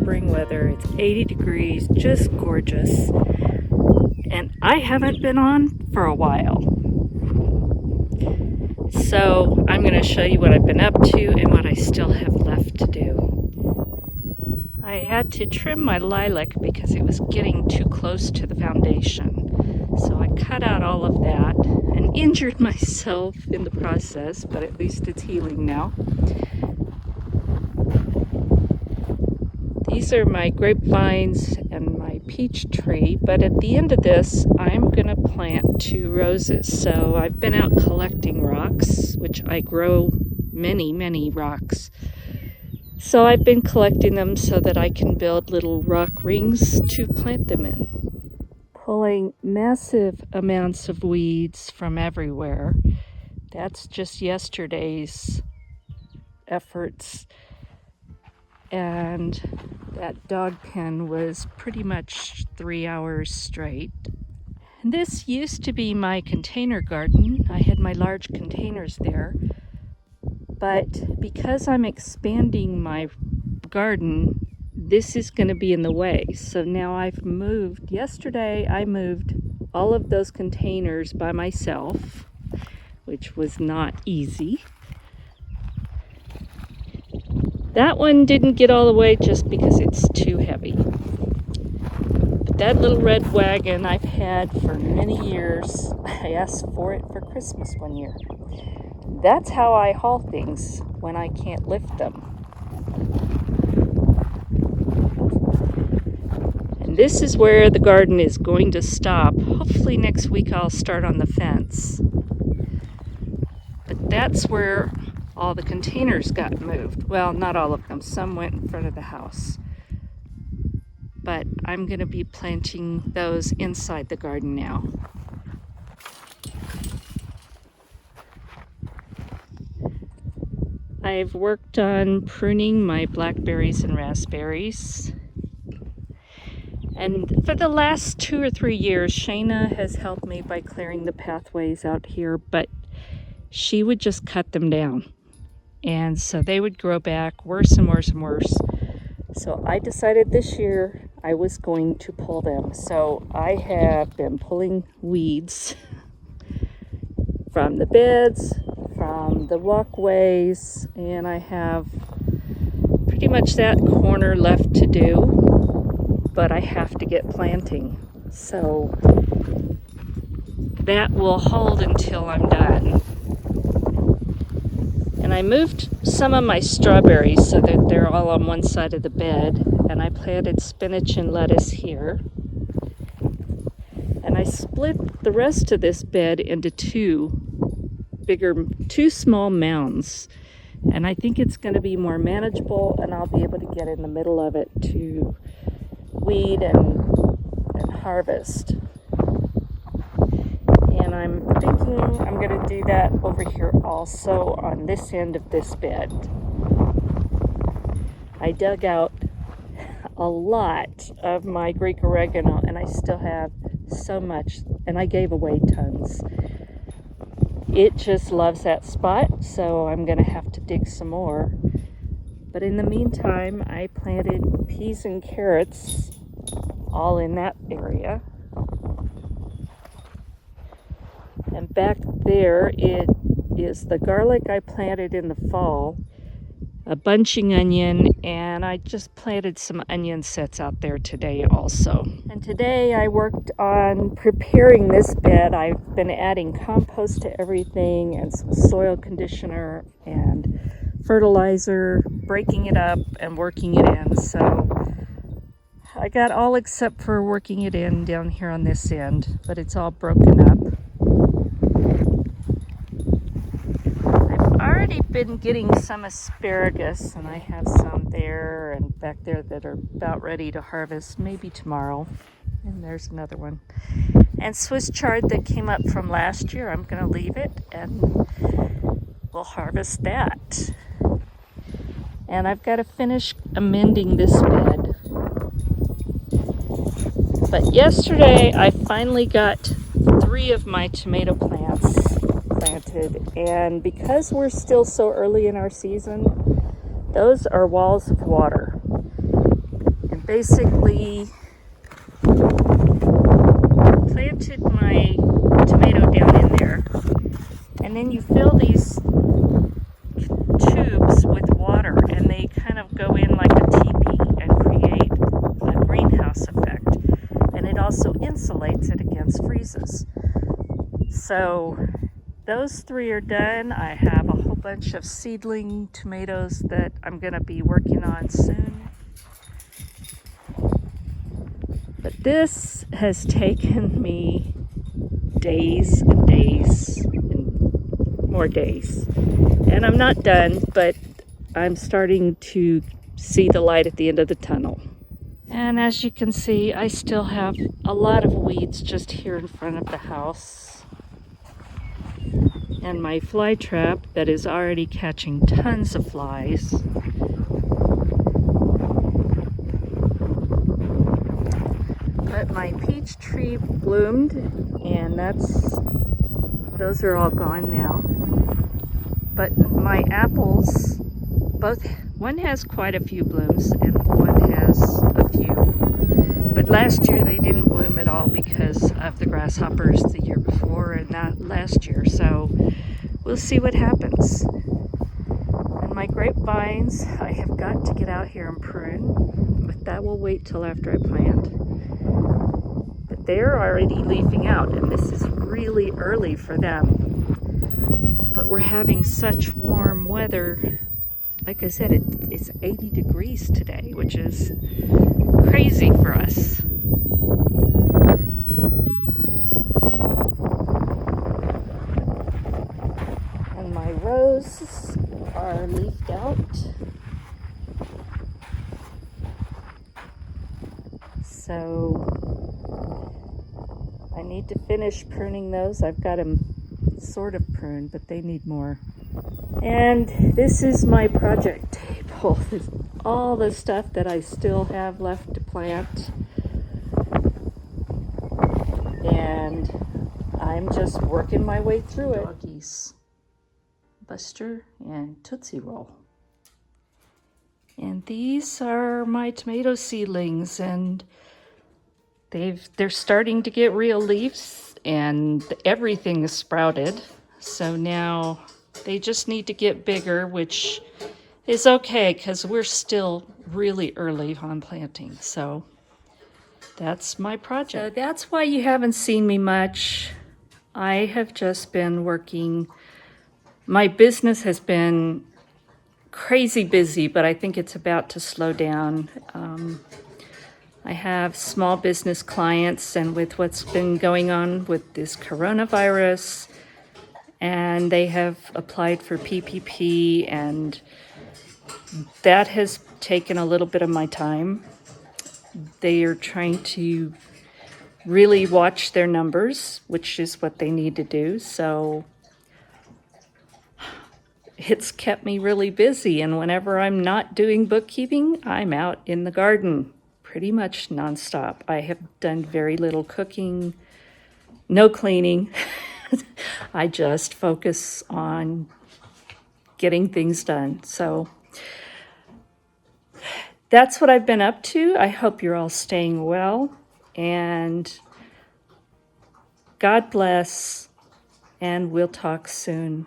spring weather. It's 80 degrees, just gorgeous. And I haven't been on for a while. So I'm going to show you what I've been up to and what I still have left to do. I had to trim my lilac because it was getting too close to the foundation. So I cut out all of that and injured myself in the process, but at least it's healing now. These are my grapevines and my peach tree, but at the end of this, I'm going to plant 2 roses. So I've been out collecting rocks, which I grow many rocks. So I've been collecting them so that I can build little rock rings to plant them in. Pulling massive amounts of weeds from everywhere. That's just yesterday's efforts. And that dog pen was pretty much 3 hours straight. And this used to be my container garden. I had my large containers there. But because I'm expanding my garden, this is going to be in the way. So now I've moved. Yesterday I moved all of those containers by myself, which was not easy. That one didn't get all the way just because it's too heavy. But that little red wagon I've had for many years. I asked for it for Christmas one year. That's how I haul things when I can't lift them. And this is where the garden is going to stop. Hopefully next week I'll start on the fence. But that's where all the containers got moved. Well, not all of them. Some went in front of the house. But I'm going to be planting those inside the garden now. I've worked on pruning my blackberries and raspberries. And for the last 2 or 3 years, Shayna has helped me by clearing the pathways out here, but she would just cut them down. And so they would grow back worse and worse and worse. So I decided this year I was going to pull them. So I have been pulling weeds from the beds, from the walkways, and I have pretty much that corner left to do, but I have to get planting. So that will hold until I'm done. And I moved some of my strawberries so that they're all on one side of the bed. And I planted spinach and lettuce here. And I split the rest of this bed into 2 small mounds. And I think it's going to be more manageable, and I'll be able to get in the middle of it to weed and harvest. And I'm thinking I'm going to do that over here also on this end of this bed. I dug out a lot of my Greek oregano, and I still have so much, and I gave away tons. It just loves that spot, so I'm going to have to dig some more. But in the meantime, I planted peas and carrots all in that area. And back there it is the garlic I planted in the fall, a bunching onion, and I just planted some onion sets out there today also. And today I worked on preparing this bed. I've been adding compost to everything and some soil conditioner and fertilizer, breaking it up and working it in. So I got all except for working it in down here on this end, but it's all broken up. Already been getting some asparagus, and I have some there and back there that are about ready to harvest, maybe tomorrow. And there's another one. And Swiss chard that came up from last year, I'm going to leave it and we'll harvest that. And I've got to finish amending this bed. But yesterday I finally got 3 of my tomato plants planted, and because we're still so early in our season, those are walls of water. basically planted my tomato down in there, and then you fill these tubes with water, and they kind of go in like a teepee and create a greenhouse effect, and it also insulates it against freezes. So those 3 are done. I have a whole bunch of seedling tomatoes that I'm going to be working on soon. But this has taken me days and days and more days. And I'm not done, but I'm starting to see the light at the end of the tunnel. And as you can see, I still have a lot of weeds just here in front of the house. And my fly trap that is already catching tons of flies. But my peach tree bloomed, and those are all gone now. But my apples, one has quite a few blooms and one has a few. But last year they didn't bloom at all because of the grasshoppers the year before and not last year. So we'll see what happens. And my grapevines, I have got to get out here and prune, but that will wait till after I plant. But they're already leafing out, and this is really early for them. But we're having such warm weather. Like I said, it's 80 degrees today, which is crazy for us. And my roses are leafed out. So I need to finish pruning those. I've got them sort of pruned, but they need more. And this is my project table. There's all the stuff that I still have left to plant. And I'm just working my way through it. Doggies, Buster and Tootsie Roll. And these are my tomato seedlings, and they're starting to get real leaves, and everything is sprouted. So now they just need to get bigger, which is okay because we're still really early on planting. So that's my project. So that's why you haven't seen me much. I have just been working. My business has been crazy busy, but I think it's about to slow down. I have small business clients, and with what's been going on with this coronavirus, and they have applied for PPP, and that has taken a little bit of my time. They are trying to really watch their numbers, which is what they need to do. So it's kept me really busy, and whenever I'm not doing bookkeeping, I'm out in the garden pretty much nonstop. I have done very little cooking, no cleaning. I just focus on getting things done. So that's what I've been up to. I hope you're all staying well, and God bless, and we'll talk soon.